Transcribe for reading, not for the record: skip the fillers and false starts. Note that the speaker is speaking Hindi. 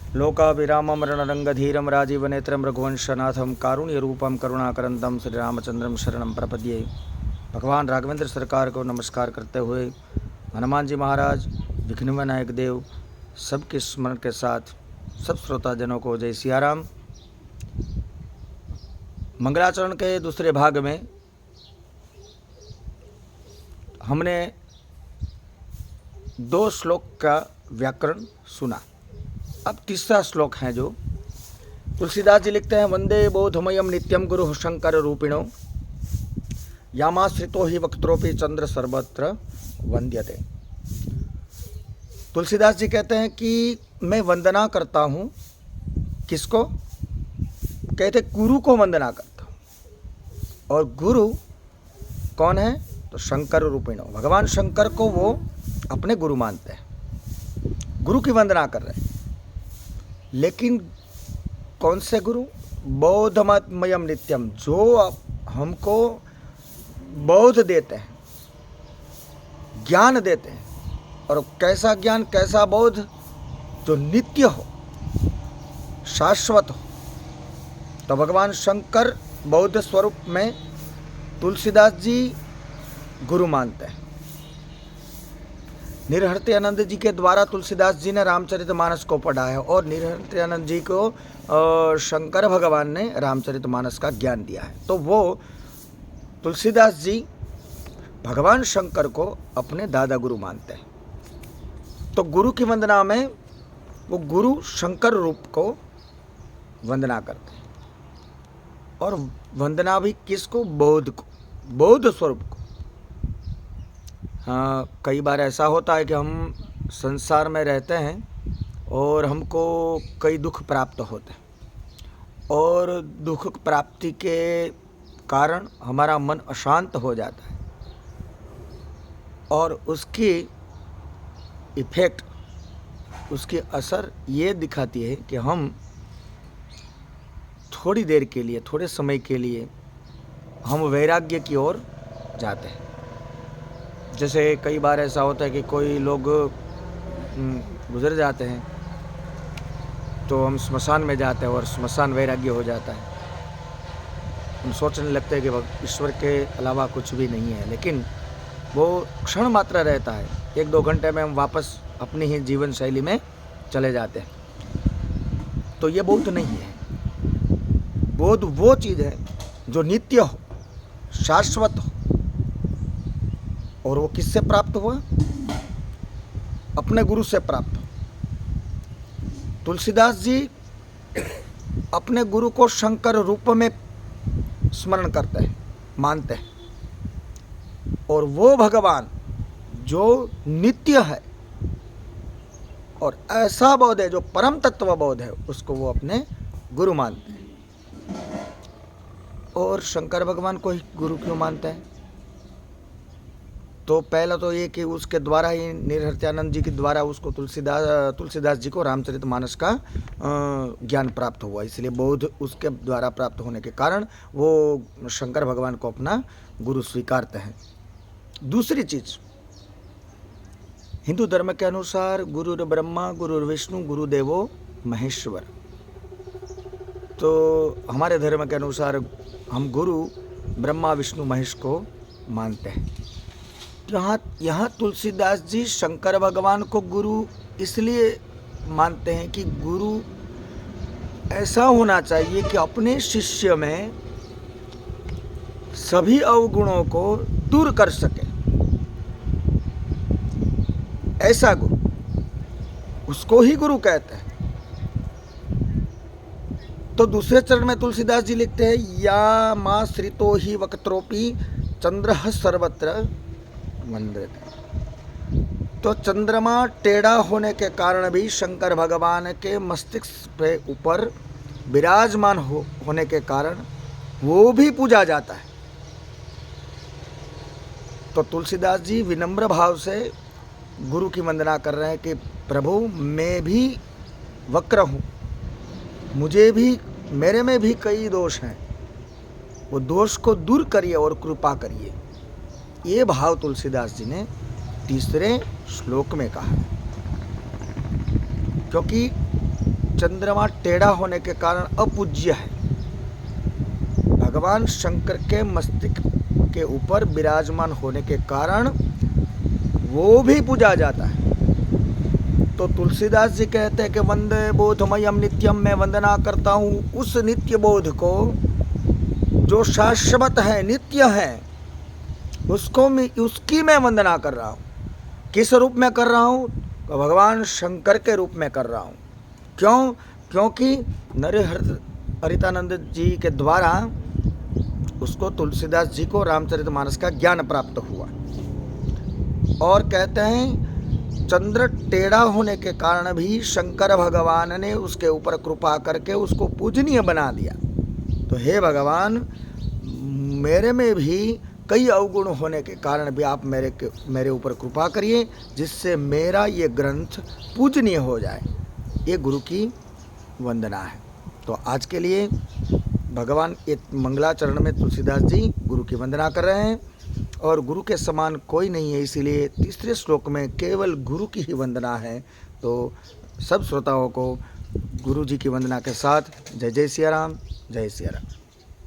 लोकाभिरामं रणरंगधीरं राजीवनेत्रं रघुवंशनाथं कारुण्यरूपं करुणाकरंदं श्री रामचंद्रम शरणं प्रपद्ये। भगवान राघवेंद्र सरकार को नमस्कार करते हुए हनुमान जी महाराज, विघ्न विनायक देव, सबके स्मरण के साथ सब श्रोताजनों को जय सियाराम। मंगलाचरण के दूसरे भाग में हमने 2 श्लोक का व्याकरण सुना। अब तीसरा श्लोक है जो तुलसीदास जी लिखते हैं, वंदे बोधमयम नित्यम गुरु शंकर रूपिणो यामाश्रितो ही वक्त्रोपि चंद्र सर्वत्र वंद्यते। तुलसीदास जी कहते हैं कि मैं वंदना करता हूँ। किसको? कहते गुरु को वंदना करता हूँ। और गुरु कौन है? तो शंकर रूपिणो, भगवान शंकर को वो अपने गुरु मानते हैं, गुरु की वंदना कर रहे हैं। लेकिन कौन से गुरु? बोधमयम नित्यम, जो हमको बोध देते हैं, ज्ञान देते हैं। और कैसा ज्ञान, कैसा बोध? जो नित्य हो, शाश्वत हो। तो भगवान शंकर बौद्ध स्वरूप में तुलसीदास जी गुरु मानते हैं। निरहृत्यानंद जी के द्वारा तुलसीदास जी ने रामचरितमानस को पढ़ा है और निरहृत्यानंद जी को शंकर भगवान ने रामचरितमानस का ज्ञान दिया है। तो वो तुलसीदास जी भगवान शंकर को अपने दादा गुरु मानते हैं। तो गुरु की वंदना में वो गुरु शंकर रूप को वंदना करते हैं। और वंदना भी किसको? बोध को, बोध स्वरूप को। हाँ, कई बार ऐसा होता है कि हम संसार में रहते हैं और हमको कई दुख प्राप्त होते हैं और दुख प्राप्ति के कारण हमारा मन अशांत हो जाता है और उसकी इफ़ेक्ट, उसकी असर ये दिखाती है कि हम थोड़ी देर के लिए, थोड़े समय के लिए हम वैराग्य की ओर जाते हैं। जैसे कई बार ऐसा होता है कि कोई लोग गुजर जाते हैं तो हम स्मशान में जाते हैं और स्मशान वैराग्य हो जाता है। हम सोचने लगते हैं कि ईश्वर के अलावा कुछ भी नहीं है, लेकिन वो क्षण मात्र रहता है। 1-2 घंटे में हम वापस अपनी ही जीवन शैली में चले जाते हैं। तो ये बोध नहीं है। बोध वो चीज़ है जो नित्य हो, शाश्वत हो। और वो किससे प्राप्त हुआ? अपने गुरु से प्राप्त हो। तुलसीदास जी अपने गुरु को शंकर रूप में स्मरण करते हैं, मानते हैं। और वो भगवान जो नित्य है और ऐसा बोध है जो परम तत्व बोध है, उसको वो अपने गुरु मानते हैं। और शंकर भगवान को ही गुरु क्यों मानते हैं? तो पहला तो ये कि उसके द्वारा ही, निरहृत्यानंद जी के द्वारा उसको तुलसीदास जी को रामचरितमानस का ज्ञान प्राप्त हुआ, इसलिए बोध उसके द्वारा प्राप्त होने के कारण वो शंकर भगवान को अपना गुरु स्वीकारते हैं। दूसरी चीज, हिंदू धर्म के अनुसार गुरुर ब्रह्मा गुरुर विष्णु गुरुदेवो महेश्वर। तो हमारे धर्म के अनुसार हम गुरु ब्रह्मा विष्णु महेश को मानते हैं। यहाँ तुलसीदास जी शंकर भगवान को गुरु इसलिए मानते हैं कि गुरु ऐसा होना चाहिए कि अपने शिष्य में सभी अवगुणों को दूर कर सके। ऐसा गुरु, उसको ही गुरु कहते हैं। तो दूसरे चरण में तुलसीदास जी लिखते हैं, या माँ श्रितो ही वक्त्रोपि चंद्र सर्वत्र वंद्यते। तो चंद्रमा टेढ़ा होने के कारण भी शंकर भगवान के मस्तिष्क पे ऊपर विराजमान होने के कारण वो भी पूजा जाता है। तो तुलसीदास जी विनम्र भाव से गुरु की वंदना कर रहे हैं कि प्रभु, मैं भी वक्र हूँ, मुझे भी, मेरे में भी कई दोष हैं, वो दोष को दूर करिए और कृपा करिए। ये भाव तुलसीदास जी ने तीसरे श्लोक में कहा। क्योंकि चंद्रमा टेढ़ा होने के कारण अपूज्य है। भगवान शंकर के मस्तिष्क के ऊपर विराजमान होने के कारण वो भी पूजा जाता है। तो तुलसीदास जी कहते हैं कि वंदे बोधमयम नित्यम, मैं वंदना करता हूँ उस नित्य बोध को जो शाश्वत है, नित्य है, उसकी मैं वंदना कर रहा हूँ। किस रूप में कर रहा हूँ? तो भगवान शंकर के रूप में कर रहा हूँ। क्यों? क्योंकि नरहरितानंद जी के द्वारा उसको तुलसीदास जी को रामचरितमानस का ज्ञान प्राप्त हुआ। और कहते हैं चंद्र टेढ़ा होने के कारण भी शंकर भगवान ने उसके ऊपर कृपा करके उसको पूजनीय बना दिया। तो हे भगवान, मेरे में भी कई अवगुण होने के कारण भी आप मेरे ऊपर कृपा करिए, जिससे मेरा ये ग्रंथ पूजनीय हो जाए। ये गुरु की वंदना है। तो आज के लिए भगवान एक मंगलाचरण में तुलसीदास जी गुरु की वंदना कर रहे हैं, और गुरु के समान कोई नहीं है, इसीलिए तीसरे श्लोक में केवल गुरु की ही वंदना है। तो सब श्रोताओं को गुरु जी की वंदना के साथ जय जय सिया राम, जय सिया राम।